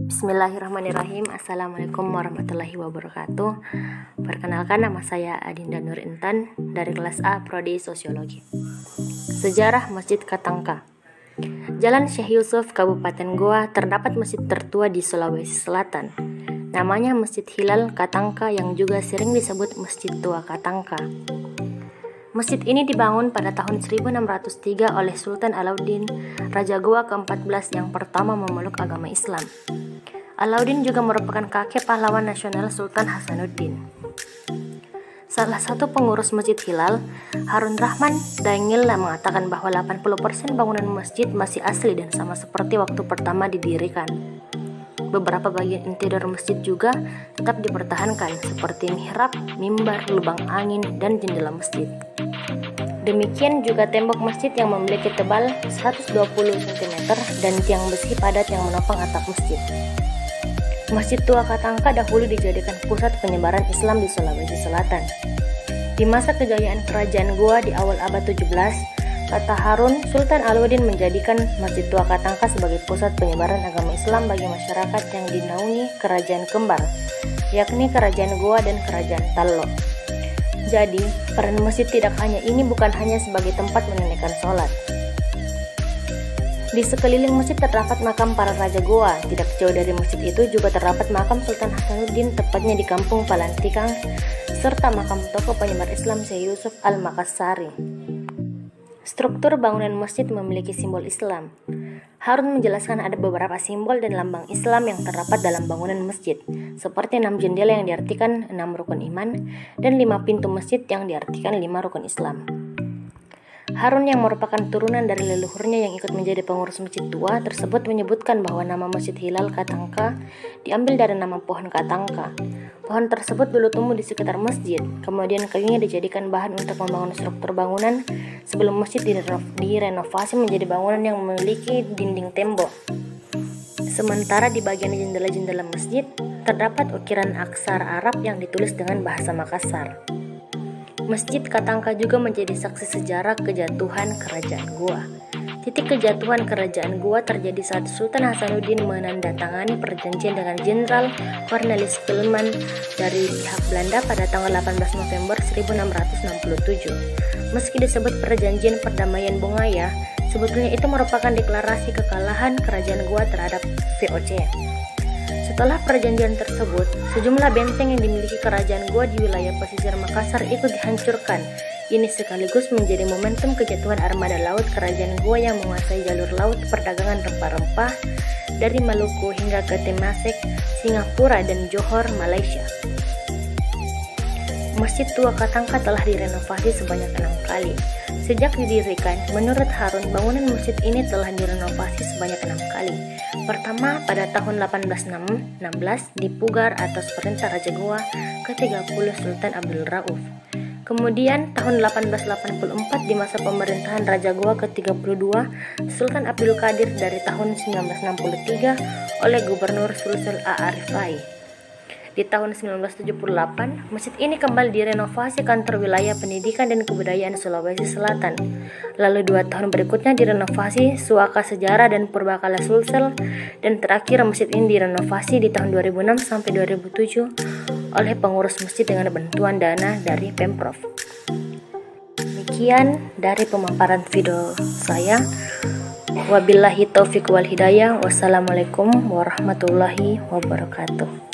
Bismillahirrahmanirrahim. Assalamualaikum warahmatullahi wabarakatuh. Perkenalkan, nama saya Adinda Nur Intan dari kelas A Prodi Sosiologi. Sejarah Masjid Katangka. Jalan Syekh Yusuf, Kabupaten Goa, terdapat masjid tertua di Sulawesi Selatan. Namanya Masjid Hilal Katangka yang juga sering disebut Masjid Tua Katangka. Masjid ini dibangun pada tahun 1603 oleh Sultan Alauddin, Raja Goa ke-14 yang pertama memeluk agama Islam. Alauddin juga merupakan kakek pahlawan nasional Sultan Hasanuddin. Salah satu pengurus Masjid Hilal, Harun Rahman Dangil, mengatakan bahwa 80% bangunan masjid masih asli dan sama seperti waktu pertama didirikan. Beberapa bagian interior masjid juga tetap dipertahankan seperti mihrab, mimbar, lubang angin, dan jendela masjid. Demikian juga tembok masjid yang memiliki tebal 120 cm dan tiang besi padat yang menopang atap masjid. Masjid Tua Katangka dahulu dijadikan pusat penyebaran Islam di Sulawesi Selatan. Di masa kejayaan kerajaan Goa di awal abad 17, kata Harun, Sultan Alauddin menjadikan Masjid Tua Katangka sebagai pusat penyebaran agama Islam bagi masyarakat yang dinaungi kerajaan kembar, yakni Kerajaan Goa dan Kerajaan Tallo. Jadi, peran masjid bukan hanya sebagai tempat menunaikan sholat. Di sekeliling masjid terdapat makam para raja Goa. Tidak jauh dari masjid itu juga terdapat makam Sultan Hasanuddin, tepatnya di Kampung Palantikang, serta makam tokoh penyebar Islam Syekh Yusuf Al-Makassari. Struktur bangunan masjid memiliki simbol Islam. Harun menjelaskan ada beberapa simbol dan lambang Islam yang terdapat dalam bangunan masjid, seperti 6 jendela yang diartikan 6 rukun iman, dan 5 pintu masjid yang diartikan 5 rukun Islam. Harun yang merupakan turunan dari leluhurnya yang ikut menjadi pengurus masjid tua tersebut menyebutkan bahwa nama Masjid Hilal Katangka diambil dari nama pohon katangka. Pohon tersebut dulu tumbuh di sekitar masjid, kemudian kayunya dijadikan bahan untuk membangun struktur bangunan sebelum masjid direnovasi menjadi bangunan yang memiliki dinding tembok. Sementara di bagian jendela-jendela masjid terdapat ukiran aksara Arab yang ditulis dengan bahasa Makassar. Masjid Katangka juga menjadi saksi sejarah kejatuhan Kerajaan Goa. Titik kejatuhan Kerajaan Goa terjadi saat Sultan Hasanuddin menandatangani perjanjian dengan Jenderal Cornelis Pilman dari pihak Belanda pada tanggal 18 November 1667. Meski disebut perjanjian perdamaian Bongaya, sebetulnya itu merupakan deklarasi kekalahan Kerajaan Goa terhadap VOC. Setelah perjanjian tersebut, sejumlah benteng yang dimiliki Kerajaan Goa di wilayah pesisir Makassar ikut dihancurkan. Ini sekaligus menjadi momentum kejatuhan armada laut Kerajaan Goa yang menguasai jalur laut perdagangan rempah-rempah dari Maluku hingga ke Temasek, Singapura, dan Johor, Malaysia. Masjid Tua Katangka telah direnovasi sebanyak 6 kali. Sejak didirikan, menurut Harun, bangunan masjid ini telah direnovasi sebanyak 6 kali. Pertama, pada tahun 1816 di Pugar atas perintah Raja Goa ke-30 Sultan Abdul Rauf. Kemudian tahun 1884 di masa pemerintahan Raja Goa ke-32 Sultan Abdul Qadir dari tahun 1963 oleh Gubernur Sulsel A. Arifai. Di tahun 1978, masjid ini kembali direnovasi Kantor Wilayah Pendidikan dan Kebudayaan Sulawesi Selatan. Lalu 2 tahun berikutnya direnovasi Suaka Sejarah dan Purbakala Sulsel, dan terakhir masjid ini direnovasi di tahun 2006 sampai 2007 oleh pengurus masjid dengan bantuan dana dari Pemprov. Demikian dari pemaparan video saya. Wabillahi taufiq wal hidayah. Wassalamualaikum warahmatullahi wabarakatuh.